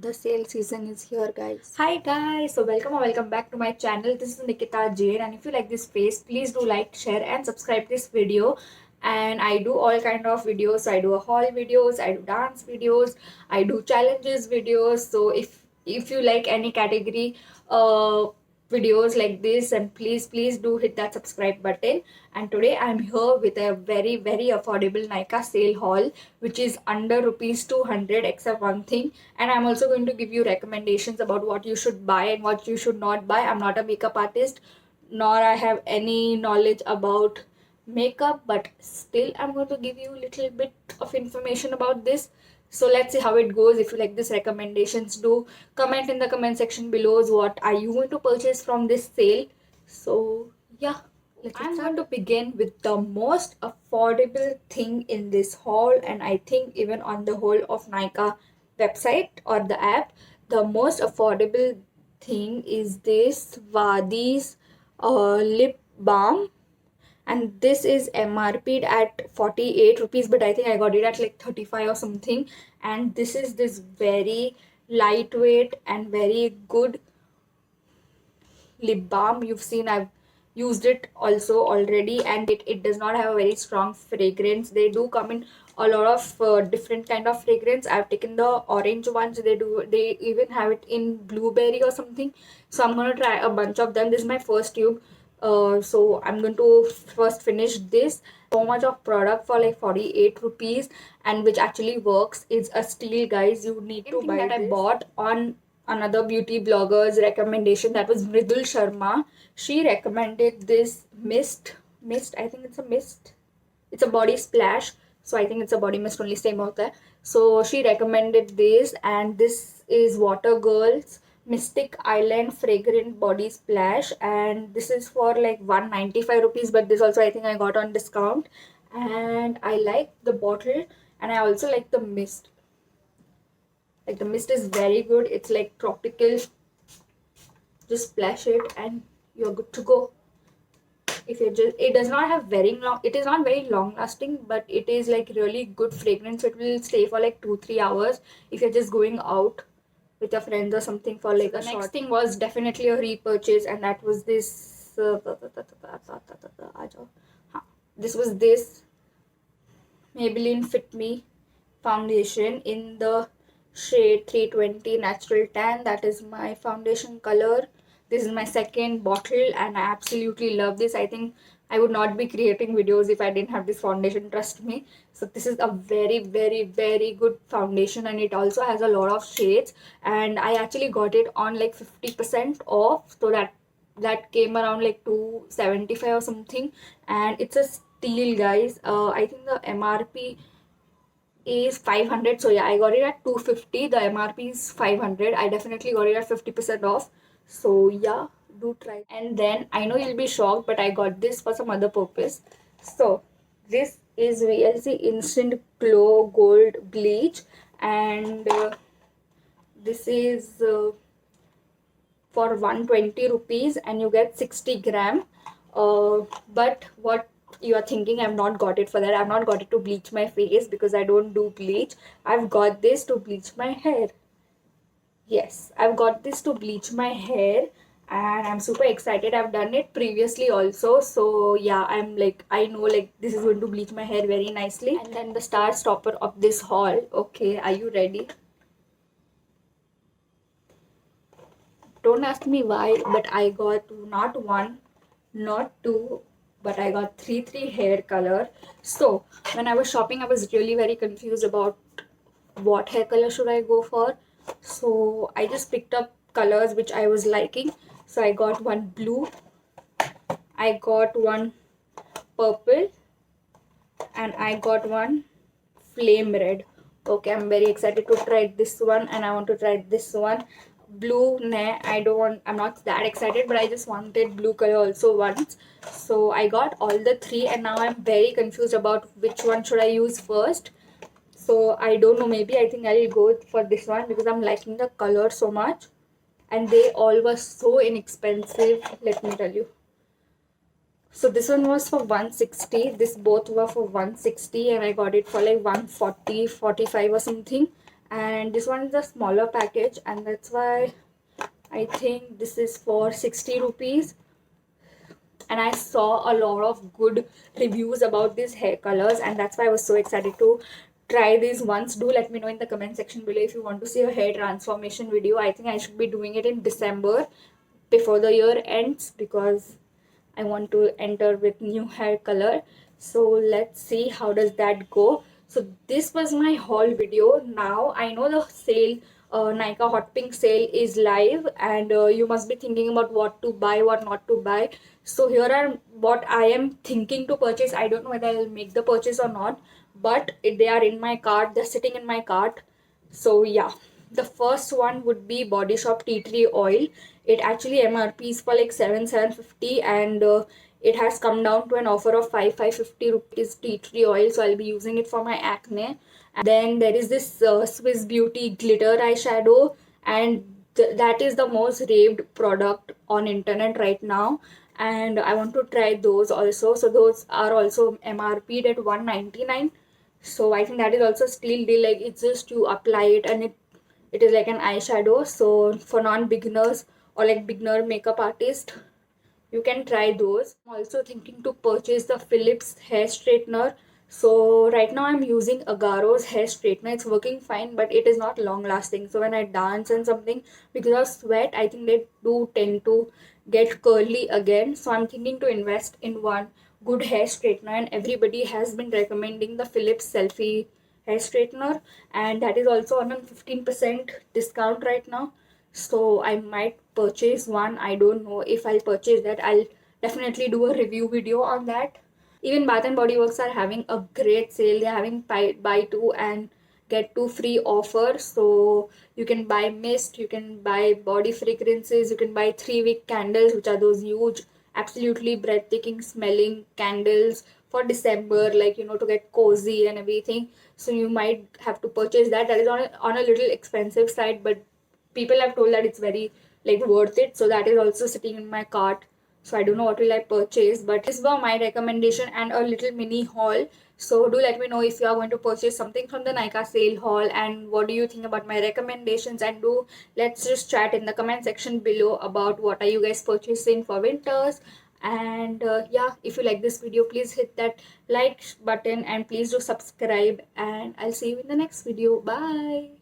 The sale season is here, guys. Hi guys, so welcome or welcome back to my channel. This is Nikita Jain, and if you like this face, please do like, share, and subscribe this video. And I do all kind of videos. I do a haul videos, I do dance videos, I do challenges videos. So if you like any category, videos like this, and please do hit that subscribe button. And today I'm here with a very affordable Nykaa sale haul, which is under rupees 200 except one thing. And I'm also going to give you recommendations about what you should buy and what you should not buy. I'm not a makeup artist, nor I have any knowledge about makeup, but still I'm going to give you a little bit of information about this. So let's see how it goes. If you like this recommendations, do comment in the comment section below what are you going to purchase from this sale. So yeah, I'm going to begin with the most affordable thing in this haul, and I think even on the whole of Nykaa website or the app, the most affordable thing is this Wadi's lip balm, and this is MRP'd at 48 rupees, but I think I got it at like 35 or something. And this is this very lightweight and very good lip balm. You've seen I've used it also already, and it does not have a very strong fragrance. They do come in a lot of different kind of fragrance. I've taken the orange ones. They even have it in blueberry or something. So I'm gonna try a bunch of them. This is my first tube. So I'm going to first finish this. So much of product for like 48 rupees, and which actually works. It's a steal, guys. You need to buy that. I bought on another beauty blogger's recommendation, that was Mridul Sharma. She recommended this mist. I think it's a mist. It's a body splash. So I think it's a body mist only, same out there. So she recommended this, and this is Water Girls Mystic Island Fragrant Body Splash, and this is for like 195 rupees, but this also I think I got on discount. And I like the bottle, and I also like the mist. Like the mist is very good. It's like tropical. Just splash it and you're good to go. If you just, it does not have very long, it is not very long lasting, but it is like really good fragrance. It will stay for like 2-3 hours if you're just going out with your friends or something for like a short. Next thing was definitely a repurchase, and that was this this was this Maybelline Fit Me foundation in the shade 320 Natural Tan. That is my foundation color. This is my second bottle, and I absolutely love this. I think I would not be creating videos if I didn't have this foundation, trust me. So this is a very good foundation, and it also has a lot of shades, and I actually got it on like 50% off, so that came around like 275 or something. And it's a steal, guys. I think the MRP is 500, so yeah, I got it at 250. The MRP is 500. I definitely got it at 50% off. So yeah, do try. And then I know you'll be shocked, but I got this for some other purpose. So this is VLC Instant Glow Gold Bleach, and this is for 120 rupees, and you get 60 gram. But what you are thinking, I've not got it for that. I've not got it to bleach my face because I don't do bleach. I've got this to bleach my hair. Yes, I've got this to bleach my hair, and I'm super excited. I've done it previously also. So yeah, I'm like, I know like this is going to bleach my hair very nicely. And then the star stopper of this haul. Okay, are you ready? Don't ask me why, but I got not one, not two, but I got three hair color. So when I was shopping, I was really very confused about what hair color should I go for. So I just picked up colors which I was liking. So I got one blue, I got one purple, and I got one flame red. Okay, I'm very excited to try this one, and I want to try this one. Blue, nah, I'm not that excited, but I just wanted blue color also once. So I got all the three, and now I'm very confused about which one should I use first. So I don't know, maybe I think I'll go for this one because I'm liking the color so much, and they all were so inexpensive, let me tell you. So this one was for 160. This both were for 160, and I got it for like 140, 45 or something. and this one is a smaller package, and that's why I think this is for 60 rupees. And I saw a lot of good reviews about these hair colors, and that's why I was so excited to try these once. Do let me know in the comment section below if you want to see a hair transformation video. I think I should be doing it in December before the year ends, because I want to enter with new hair color. So let's see how does that go. So this was my haul video. Now I know the sale, Nykaa Hot Pink sale is live, and you must be thinking about what to buy, what not to buy. So here are what I am thinking to purchase. I don't know whether I'll make the purchase or not, but they are in my cart. They're sitting in my cart. So yeah, the first one would be Body Shop Tea Tree Oil. It actually MRP is for like 750, and it has come down to an offer of 550 rupees tea tree oil. So I'll be using it for my acne. And then there is this Swiss Beauty glitter eyeshadow, and that is the most raved product on internet right now, and I want to try those also. So those are also MRP'd at 199. So I think that is also still deal. Like, it's just you apply it, and it is like an eyeshadow. So for non-beginners or like beginner makeup artist, you can try those. I'm also thinking to purchase the Philips hair straightener. So right now I'm using Agaro's hair straightener. It's working fine, but it is not long lasting. So when I dance and something, because of sweat, I think they do tend to get curly again. So I'm thinking to invest in one good hair straightener, and everybody has been recommending the Philips Selfie hair straightener, and that is also on a 15% discount right now. So I might purchase one. I don't know if I'll purchase that. I'll definitely do a review video on that. Even Bath and Body Works are having a great sale. They're having buy two and get two free offer. So you can buy mist, you can buy body fragrances, you can buy 3 wick candles, which are those huge, absolutely breathtaking smelling candles for December, like, to get cozy and everything. So you might have to purchase that. That is on a little expensive side, but people have told that it's very like worth it. So that is also sitting in my cart. So I don't know what will I purchase, but these were my recommendation and a little mini haul. So do let me know if you are going to purchase something from the Nykaa sale haul, and what do you think about my recommendations, and do let's just chat in the comment section below about what are you guys purchasing for winters. And yeah, if you like this video, please hit that like button, and please do subscribe, and I'll see you in the next video. Bye.